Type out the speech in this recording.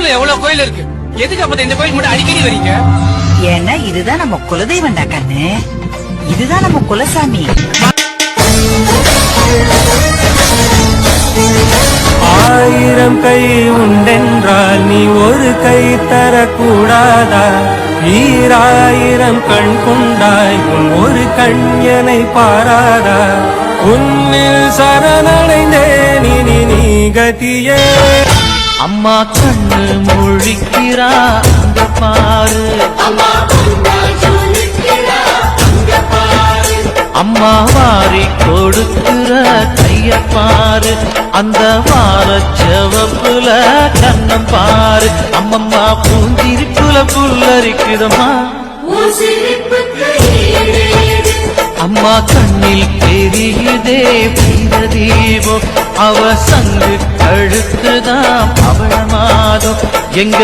ஊர்ல எவ்வளவு கோயில் இருக்கு, எதுக்கு அப்ப இந்த கோயில் மட்டும் அடிக்கடி வரீங்க? ஏன்னா இதுதான் நம்ம குலதெய்வம்டா கண்ணு, இதுதான் நம்ம குலசாமி. ஆயிரம் கை உண்டென்றால் நீ ஒரு கை தரக்கூடாதா? ஈராயிரம் கண் கொண்டாய் உன் ஒரு கண்யனை பாராதா? உன்னில் சரணடைந்தேன் இனி நீ கதியே. அம்மா கண்ணு முழிக்கிறா அங்க பாரு, அம்மா வாரி கொடுக்கிற கைய பாரு, அந்த வார செவப்புல கண்ணம் பாரு. அம்மம்மா பூஞ்சிரிப்புல புல்லரிக்குதம்மா, அம்மா கண்ணில் தெரியுதே வீர தீபம், அவ சங்கு கழுத்துதான் அவள மாதம் எங்க